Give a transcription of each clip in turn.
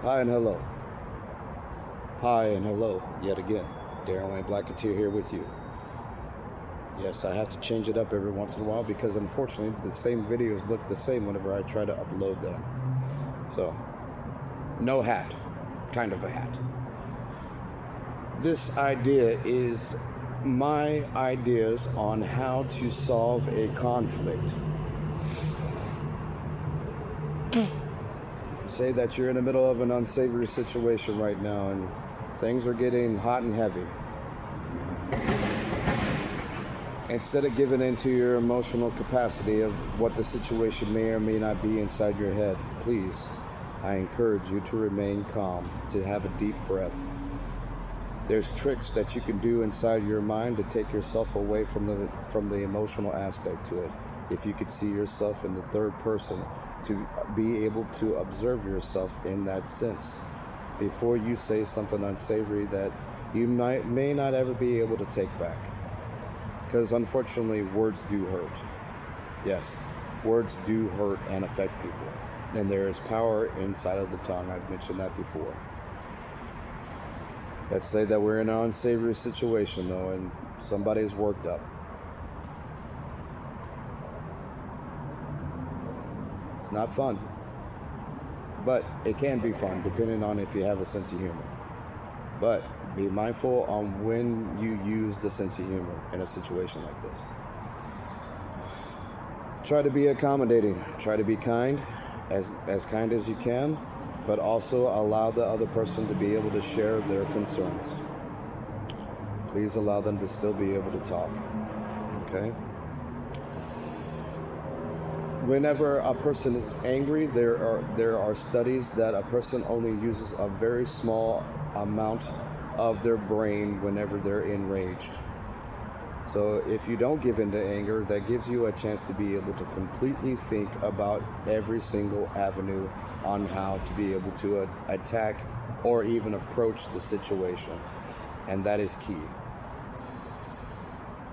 Hi and hello. Hi and hello yet again. Darren Wayne Blacketeer here with you. Yes, I have to change it up every once in a while because unfortunately the same videos look the same whenever I try to upload them. So, no hat. Kind of a hat. This idea is my ideas on how to solve a conflict. Say that you're in the middle of an unsavory situation right now and things are getting hot and heavy. Instead of giving into your emotional capacity of what the situation may or may not be inside your head, please, I encourage you to remain calm, to have a deep breath. There's tricks that you can do inside your mind to take yourself away from the emotional aspect to it. If you could see yourself in the third person, to be able to observe yourself in that sense before you say something unsavory that you may not ever be able to take back. Because unfortunately, words do hurt. Yes, words do hurt and affect people. And there is power inside of the tongue. I've mentioned that before. Let's say that we're in an unsavory situation, though, and somebody's worked up. It's not fun. But it can be fun, depending on if you have a sense of humor. But be mindful on when you use the sense of humor in a situation like this. Try to be accommodating. Try to be kind, as kind as you can, but also allow the other person to be able to share their concerns. Please allow them to still be able to talk. Okay? Whenever a person is angry, there are studies that a person only uses a very small amount of their brain whenever they're enraged. So if you don't give in to anger, that gives you a chance to be able to completely think about every single avenue on how to be able to attack or even approach the situation. And that is key.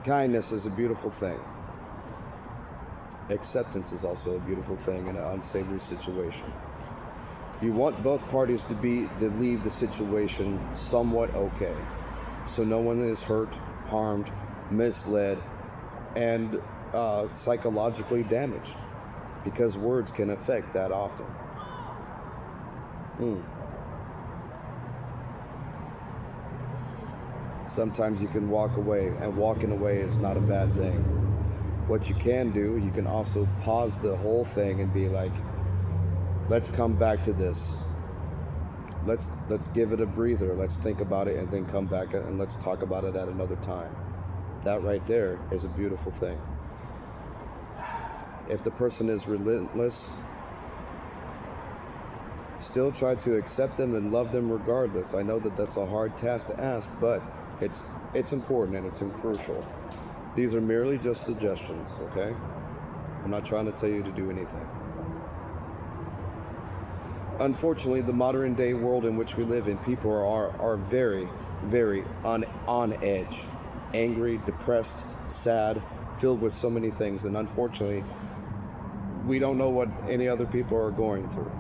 Kindness is a beautiful thing. Acceptance is also a beautiful thing in an unsavory situation. You want both parties to leave the situation somewhat okay, so no one is hurt, harmed, misled, and psychologically damaged, because words can affect that often. Sometimes you can walk away, and walking away is not a bad thing. What you can do, you can also pause the whole thing and be like, let's come back to this. Let's give it a breather. Let's think about it and then come back and let's talk about it at another time. That right there is a beautiful thing. If the person is relentless, still try to accept them and love them regardless. I know that that's a hard task to ask, but it's important and it's crucial. These are merely just suggestions, okay? I'm not trying to tell you to do anything. Unfortunately, the modern day world in which we live in, people are very, very on edge, angry, depressed, sad, filled with so many things, and unfortunately, we don't know what any other people are going through.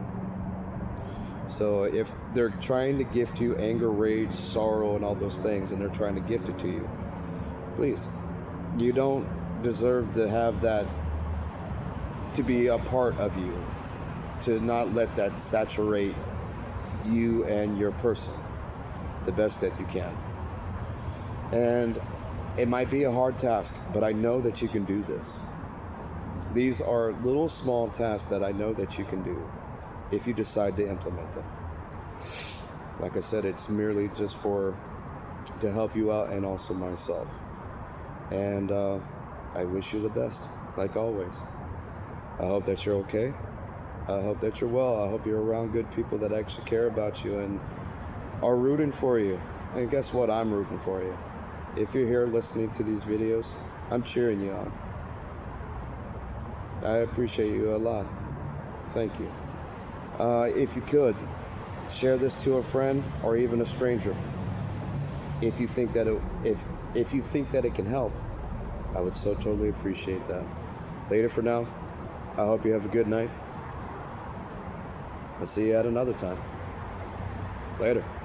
So if they're trying to gift you anger, rage, sorrow, and all those things, and they're trying to gift it to you, please, you don't deserve to have that to be a part of you, to not let that saturate you and your person the best that you can. And it might be a hard task, but I know that you can do this. These are little small tasks that I know that you can do if you decide to implement them. Like I said, it's merely just to help you out and also myself. And I wish you the best, like always. I hope that you're okay. I hope that you're well. I hope you're around good people that actually care about you and are rooting for you. And guess what? I'm rooting for you. If you're here listening to these videos, I'm cheering you on. I appreciate you a lot. Thank you. If you could, share this to a friend or even a stranger. If you think that if you think that it can help, I would so totally appreciate that. Later for now. I hope you have a good night. I'll see you at another time. Later.